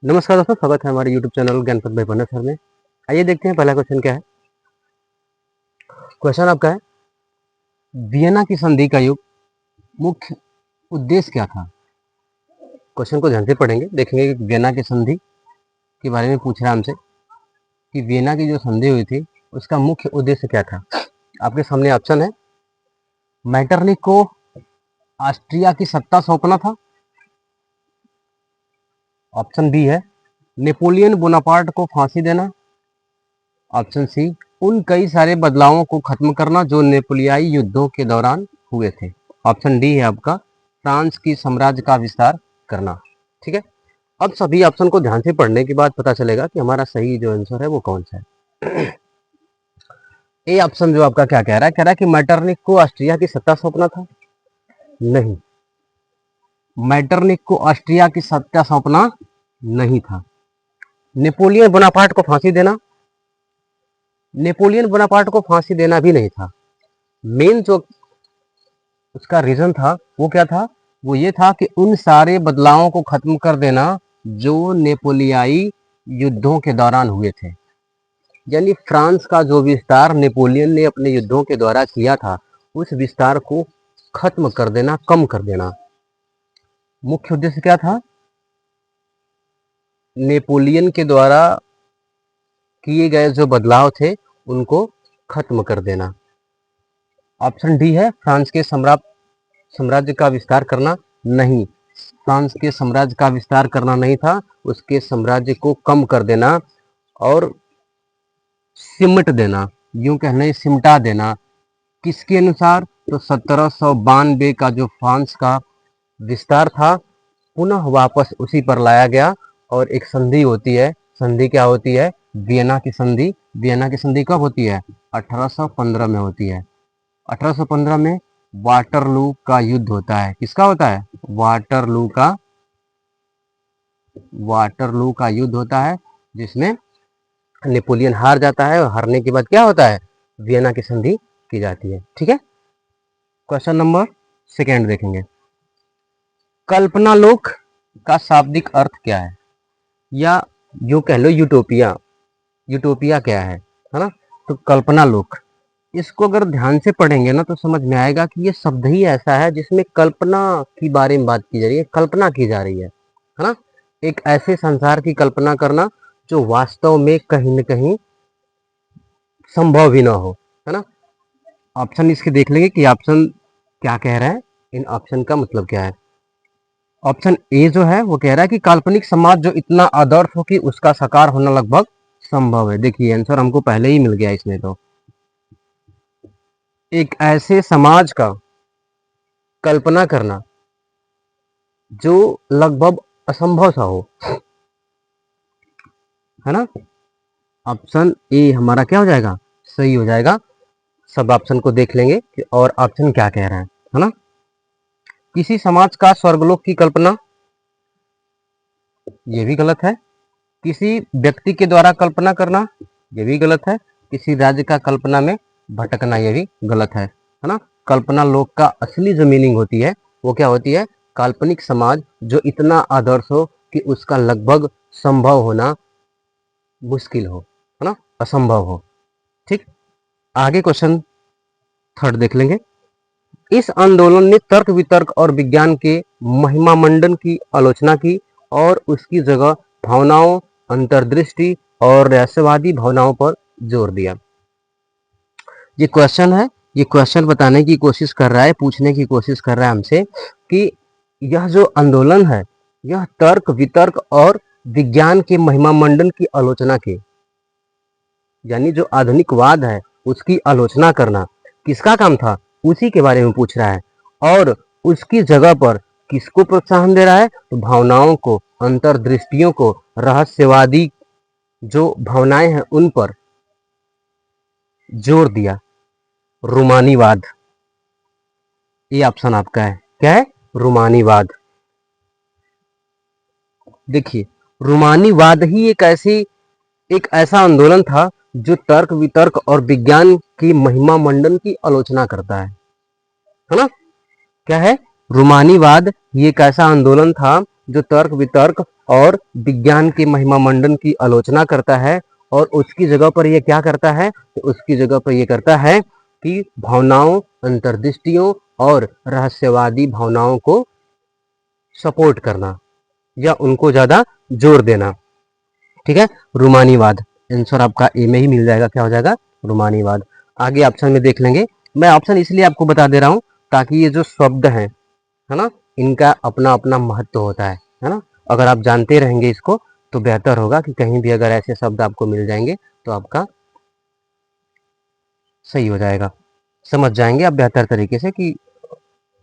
नमस्कार दोस्तों, स्वागत है हमारे YouTube चैनल ज्ञानपथ भाई पन्ना सर में। आइए देखते हैं पहला क्वेश्चन क्या है। क्वेश्चन आपका है, वियना की संधि का मुख्य उद्देश्य क्या था। क्वेश्चन को ध्यान से पढ़ेंगे, देखेंगे कि वियना की संधि के बारे में पूछ रहा है हमसे कि वियना की जो संधि हुई थी उसका मुख्य उद्देश्य क्या था। आपके सामने ऑप्शन है, मैटरनिख को ऑस्ट्रिया की सत्ता सौंपना था। ऑप्शन बी है, नेपोलियन बोनापार्ट को फांसी देना। ऑप्शन सी, उन कई सारे बदलावों को खत्म करना जो नेपोलियाई युद्धों के दौरान हुए थे। ऑप्शन डी है आपका, फ्रांस की साम्राज्य का विस्तार करना। ठीक है, अब सभी ऑप्शन को ध्यान से पढ़ने के बाद पता चलेगा कि हमारा सही जो आंसर है वो कौन सा है। ए ऑप्शन जो आपका क्या कह रहा है कि मैटरनिख को ऑस्ट्रिया की सत्ता सौंपना था। नहीं, मैटरनिख को ऑस्ट्रिया की सत्ता सौंपना नहीं था। नेपोलियन बोनापार्ट को फांसी देना, नेपोलियन बोनापार्ट को फांसी देना भी नहीं था। मेन जो उसका रीजन था वो क्या था, वो ये था कि उन सारे बदलावों को खत्म कर देना जो नेपोलियाई युद्धों के दौरान हुए थे। यानी फ्रांस का जो विस्तार नेपोलियन ने अपने युद्धों के द्वारा किया था उस विस्तार को खत्म कर देना, कम कर देना। मुख्य उद्देश्य क्या था, नेपोलियन के द्वारा किए गए जो बदलाव थे उनको खत्म कर देना। ऑप्शन डी है, फ्रांस के साम्राज्य का विस्तार करना। नहीं, फ्रांस के साम्राज्य का विस्तार करना नहीं था, उसके साम्राज्य को कम कर देना और सिमट देना, यूं कहने सिमटा देना। किसके अनुसार, तो 1792 का जो फ्रांस का विस्तार था पुनः वापस उसी पर लाया गया और एक संधि होती है। संधि क्या होती है, वियना की संधि। वियना की संधि कब होती है, 1815 में होती है। 1815 में वाटरलू का युद्ध होता है। किसका होता है, वाटरलू का युद्ध होता है, जिसमें नेपोलियन हार जाता है और हारने के बाद क्या होता है, वियना की संधि की जाती है। ठीक है, क्वेश्चन नंबर सेकेंड देखेंगे, कल्पनालोक का शाब्दिक अर्थ क्या है, या यूं कह लो यूटोपिया। यूटोपिया क्या है ना। तो कल्पनालोक, इसको अगर ध्यान से पढ़ेंगे ना तो समझ में आएगा कि ये शब्द ही ऐसा है जिसमें कल्पना की बारे में बात की जा रही है, कल्पना की जा रही है ना। एक ऐसे संसार की कल्पना करना जो वास्तव में कहीं न कहीं संभव ही ना हो, है ना। ऑप्शन इसके देख लेंगे कि ऑप्शन क्या कह रहा है, इन ऑप्शन का मतलब क्या है। ऑप्शन ए जो है वो कह रहा है कि काल्पनिक समाज जो इतना आदर्श हो कि उसका साकार होना लगभग संभव है। देखिए आंसर हमको पहले ही मिल गया इसमें। तो एक ऐसे समाज का कल्पना करना जो लगभग असंभव सा हो, है ना। ऑप्शन ए हमारा क्या हो जाएगा, सही हो जाएगा। सब ऑप्शन को देख लेंगे कि और ऑप्शन क्या कह रहा है ना। किसी समाज का स्वर्गलोक की कल्पना, ये भी गलत है। किसी व्यक्ति के द्वारा कल्पना करना, ये भी गलत है। किसी राज्य का कल्पना में भटकना, ये भी गलत है ना। कल्पना लोक का असली जो मीनिंग होती है वो क्या होती है, काल्पनिक समाज जो इतना आदर्श हो कि उसका लगभग संभव होना मुश्किल हो, है ना, असंभव हो। ठीक, आगे क्वेश्चन थर्ड देख लेंगे। इस आंदोलन ने तर्क वितर्क और विज्ञान के महिमा मंडन की आलोचना की और उसकी जगह भावनाओं, अंतर्दृष्टि और रहस्यवादी भावनाओं पर जोर दिया। ये क्वेश्चन है, ये क्वेश्चन बताने की कोशिश कर रहा है, पूछने की कोशिश कर रहा है हमसे कि यह जो आंदोलन है यह तर्क वितर्क और विज्ञान के महिमा मंडन की आलोचना की, यानी जो आधुनिकवाद है उसकी आलोचना करना किसका काम था, उसी के बारे में पूछ रहा है। और उसकी जगह पर किसको प्रोत्साहन दे रहा है, तो भावनाओं को, अंतर्दृष्टियों को, रहस्यवादी जो भावनाएं हैं उन पर जोर दिया। रूमानीवाद, ये ऑप्शन आपका है, क्या है, रूमानीवाद। देखिए रूमानीवाद ही एक ऐसा आंदोलन था जो तर्क वितर्क और विज्ञान की महिमा मंडन की आलोचना करता है ना। क्या है, रूमानीवाद ये एक ऐसा आंदोलन था जो तर्क वितर्क और विज्ञान के महिमा मंडन की आलोचना करता है, और उसकी जगह पर ये क्या करता है, तो उसकी जगह पर ये करता है कि भावनाओं, अंतर्दृष्टियों और रहस्यवादी भावनाओं को सपोर्ट करना या उनको ज्यादा जोर देना। ठीक है, रूमानीवाद, आंसर आपका ए में ही मिल जाएगा, क्या हो जाएगा, रूमानीवाद। आगे ऑप्शन में देख लेंगे, मैं ऑप्शन इसलिए आपको बता दे रहा हूं ताकि ये जो शब्द हैं, है ना, इनका अपना अपना महत्व होता है ना, अगर आप जानते रहेंगे इसको तो बेहतर होगा कि कहीं भी अगर ऐसे शब्द आपको मिल जाएंगे तो आपका सही हो जाएगा, समझ जाएंगे आप बेहतर तरीके से कि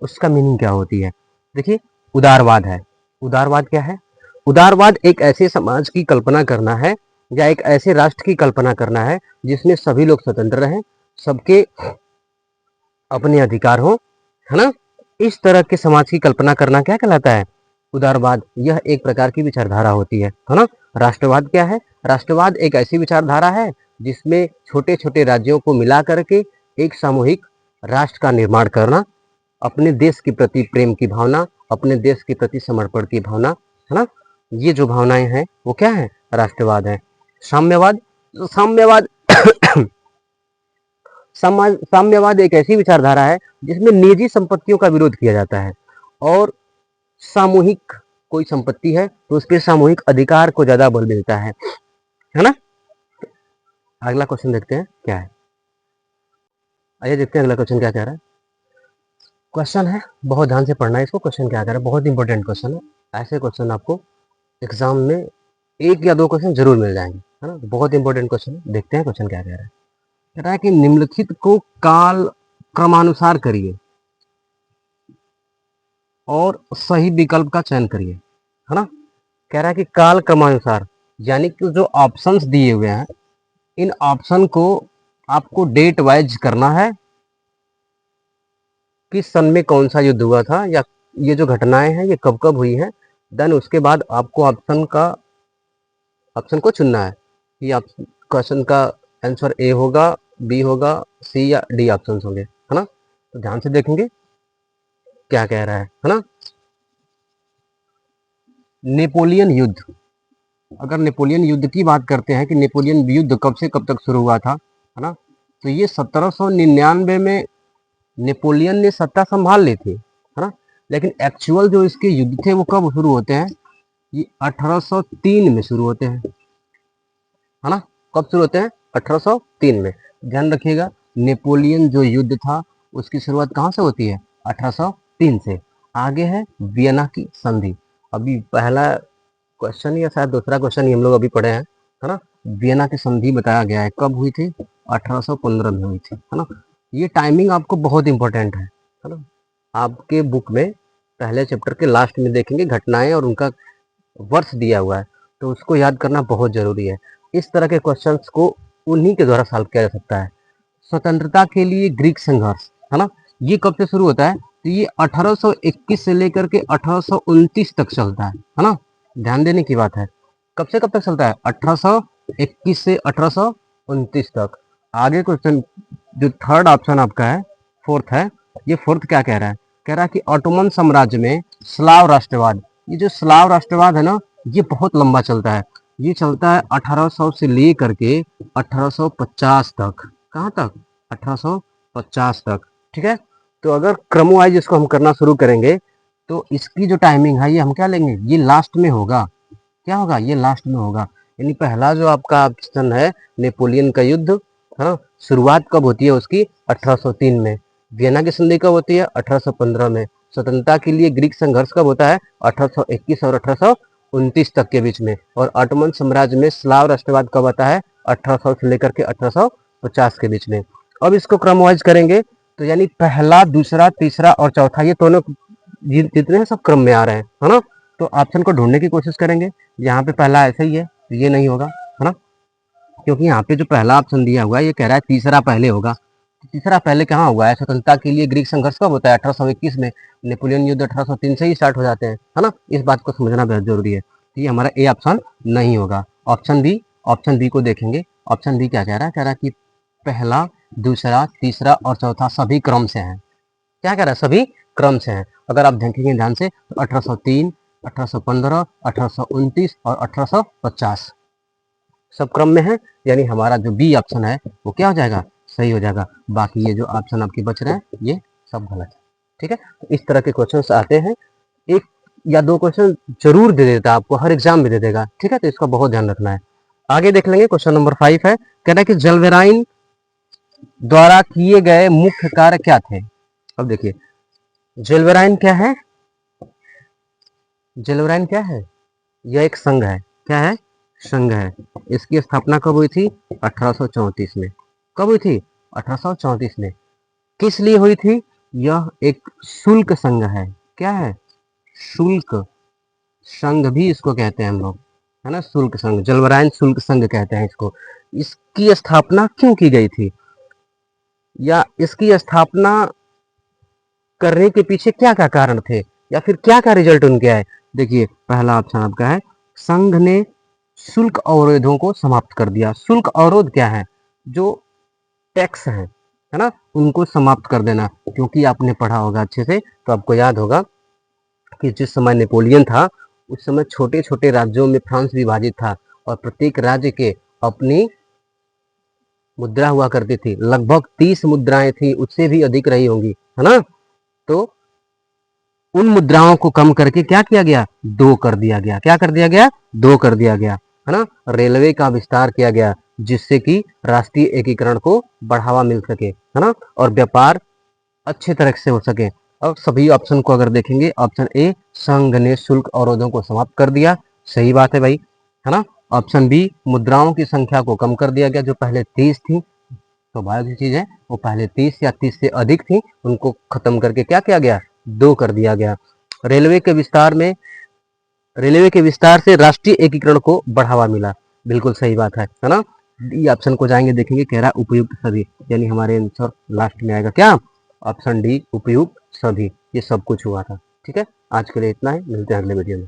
उसका मीनिंग क्या होती है। देखिए, उदारवाद है। उदारवाद क्या है? उदारवाद एक ऐसे समाज की कल्पना करना है या एक ऐसे राष्ट्र की कल्पना करना है जिसमें सभी लोग स्वतंत्र रहें, सबके अपने अधिकार हो, है ना, इस तरह के समाज की कल्पना करना क्या कहलाता है, उदारवाद। यह एक प्रकार की विचारधारा होती है ना। राष्ट्रवाद क्या है? राष्ट्रवाद एक ऐसी विचारधारा है जिसमें छोटे छोटे राज्यों को मिला करके एक सामूहिक राष्ट्र का निर्माण करना, अपने देश के प्रति प्रेम की भावना, अपने देश के प्रति समर्पण की भावना, है ना, ये जो भावनाएं हैं वो क्या है, राष्ट्रवाद है। साम्यवाद, साम्यवाद साम्यवाद एक ऐसी विचारधारा है जिसमें निजी संपत्तियों का विरोध किया जाता है और सामूहिक कोई संपत्ति है तो उसके सामूहिक अधिकार को ज्यादा बल मिलता है ना। अगला क्वेश्चन देखते हैं क्या है, आइए देखते हैं अगला क्वेश्चन क्या कह रहा है। क्वेश्चन है, बहुत ध्यान से पढ़ना है इसको, क्वेश्चन क्या कह रहा है, बहुत इंपॉर्टेंट क्वेश्चन है। ऐसे क्वेश्चन आपको एग्जाम में एक या दो क्वेश्चन जरूर मिल जाएंगे, है ना, बहुत इंपॉर्टेंट क्वेश्चन है। देखते हैं क्वेश्चन क्या कह रहा है। कह रहा है कि निम्नलिखित को काल क्रमानुसार करिए और सही विकल्प का चयन करिए, है ना। कह रहा है कि काल क्रमानुसार, यानी कि जो ऑप्शंस दिए हुए हैं इन ऑप्शन को आपको डेट वाइज करना है, किस सन में कौन सा युद्ध हुआ था या ये जो घटनाएं हैं ये कब कब हुई हैं। देन उसके बाद आपको ऑप्शन को चुनना है कि आप क्वेश्चन का आंसर ए होगा, बी होगा, सी या डी ऑप्शन होंगे, है ना। तो ध्यान से देखेंगे क्या कह रहा है ना। नेपोलियन युद्ध, अगर नेपोलियन युद्ध की बात करते हैं कि नेपोलियन युद्ध कब से कब तक शुरू हुआ था, है ना, तो ये 1799 में नेपोलियन ने सत्ता संभाल ली थी, है ना। लेकिन एक्चुअल जो इसके युद्ध थे वो कब शुरू होते हैं, ये 1803 में शुरू होते हैं, है ना। कब शुरू होते हैं, 1803 में। ध्यान रखिएगा, नेपोलियन जो युद्ध था उसकी शुरुआत कहाँ से होती है, 1803 से। आगे है वियना की संधि, अभी पहला क्वेश्चन या शायद दूसरा क्वेश्चन ही हम लोग अभी पढ़े हैं, है ना। वियना की संधि बताया गया है, कब हुई थी, 1815 में हुई थी, है ना। ये टाइमिंग आपको बहुत इंपॉर्टेंट है ना। आपके बुक में पहले चैप्टर के लास्ट में देखेंगे घटनाएं और उनका वर्ष दिया हुआ है, तो उसको याद करना बहुत जरूरी है। इस तरह के क्वेश्चंस को उन्हीं के द्वारा सॉल्व किया जा सकता है। स्वतंत्रता के लिए ग्रीक संघर्ष, है ना, ये कब से शुरू होता है, तो ये 1821 से लेकर के 1829 तक चलता है ना। ध्यान देने की बात है, कब से कब तक चलता है, 1821 से 1829 तक। आगे क्वेश्चन जो थर्ड ऑप्शन आपका है, फोर्थ है, ये फोर्थ क्या कह रहा है, कह रहा है कि ऑटोमन साम्राज्य में स्लाव राष्ट्रवाद, ये जो स्लाव राष्ट्रवाद है ना ये बहुत लंबा चलता है, ये चलता है 1800 से ले करके 1850 तक, कहाँ तक, 1850 तक, ठीक है। तो अगर क्रम वाइज इसको हम करना शुरू करेंगे तो इसकी जो टाइमिंग है ये हम क्या लेंगे, ये लास्ट में होगा, क्या होगा, ये लास्ट में होगा। यानी पहला जो आपका ऑप्शन है नेपोलियन का युद्ध, हाँ, शुरुआत कब होती है उसकी, 1803 में। वियना की संधि कब होती है, 1815 में। स्वतंत्रता के लिए ग्रीक संघर्ष कब होता है, 1821 और 1829 तक के बीच में। और ऑटोमन साम्राज्य में स्लाव राष्ट्रवाद कब आता है, 1800 से लेकर के 1850 के बीच में। अब इसको क्रम वाइज करेंगे तो यानी पहला, दूसरा, तीसरा और चौथा, ये दोनों जितने हैं सब क्रम में आ रहे हैं, है ना। तो ऑप्शन को ढूंढने की कोशिश करेंगे, यहाँ पे पहला ऐसा ही है तो ये नहीं होगा, है ना, क्योंकि यहाँ पे जो पहला ऑप्शन दिया हुआ है ये कह रहा है तीसरा पहले होगा। तीसरा पहले कहाँ हुआ है, स्वतंत्रता के लिए ग्रीक संघर्ष कब होता है, 1821 में। नेपोलियन युद्ध 1803 से ही स्टार्ट हो जाते हैं, है ना। इस बात को समझना बहुत जरूरी है। ये हमारा ए ऑप्शन नहीं होगा। ऑप्शन बी को देखेंगे। ऑप्शन बी क्या कह रहा है, कह रहा है कि पहला, दूसरा, तीसरा और चौथा सभी क्रम से हैं। क्या कह रहा है, सभी क्रम से हैं। अगर आप देखेंगे ध्यान से तो 1803, 1815, 1829 और 1850 सब क्रम में है, यानी हमारा जो बी ऑप्शन है वो क्या हो जाएगा, सही हो जाएगा। बाकी ये जो ऑप्शन आपके बच रहे हैं ये सब गलत है। ठीक है, तो इस तरह के क्वेश्चन आते हैं, एक या दो क्वेश्चन जरूर दे देता है आपको, हर एग्जाम में दे देगा। ठीक है, तो इसका बहुत ध्यान रखना है। आगे देख लेंगे, क्वेश्चन नंबर 5 है, कह रहा है कि जलवेराइन द्वारा किए गए मुख्य कार्य क्या थे। अब देखिए जलवेराइन क्या है, जलवेराइन क्या है, यह एक संघ है। क्या है, संघ है। इसकी स्थापना कब हुई थी, 1834 में। कब हुई थी, 1834 में। किस लिए हुई थी, यह एक शुल्क संघ है। क्या है, शुल्क संघ भी इसको कहते हैं हम लोग, है ना, शुल्क संघ, जलवरायन शुल्क संघ कहते हैं इसको। इसकी स्थापना क्यों की गई थी, या इसकी स्थापना करने के पीछे क्या क्या कारण थे, या फिर क्या क्या रिजल्ट उनके आए। देखिए पहला ऑप्शन आपका है, संघ ने शुल्क अवरोधों को समाप्त कर दिया। शुल्क अवरोध क्या है, जो टैक्स है ना, उनको समाप्त कर देना। क्योंकि आपने पढ़ा होगा अच्छे से, तो आपको याद होगा कि जिस समय नेपोलियन था उस समय छोटे छोटे राज्यों में फ्रांस विभाजित था, और प्रत्येक राज्य के अपनी मुद्रा हुआ करती थी। लगभग 30 मुद्राएं थी, उससे भी अधिक रही होंगी, है ना। तो उन मुद्राओं को कम करके क्या किया गया, 2 कर दिया गया। क्या कर दिया गया, 2 कर दिया गया, है ना। रेलवे का विस्तार किया गया, जिससे कि राष्ट्रीय एकीकरण को बढ़ावा मिल सके, है ना, और व्यापार अच्छे तरह से हो सके। अब सभी ऑप्शन को अगर देखेंगे, ऑप्शन ए, संघ ने शुल्क अवरोधों को समाप्त कर दिया, सही बात है भाई, है ना। ऑप्शन बी, मुद्राओं की संख्या को कम कर दिया गया, जो पहले 30 थी, स्वाभाविक चीज है, वो पहले 30 या 30 से अधिक थी, उनको खत्म करके क्या किया गया, 2 कर दिया गया। रेलवे के विस्तार में, रेलवे के विस्तार से राष्ट्रीय एकीकरण को बढ़ावा मिला, बिल्कुल सही बात है ना। डी ऑप्शन को जाएंगे, देखेंगे कह रहा उपयुक्त सभी, यानी हमारे आंसर लास्ट में आएगा क्या, ऑप्शन डी, उपयुक्त सभी। ये सब कुछ हुआ था। ठीक है, आज के लिए इतना ही, मिलते हैं अगले वीडियो में।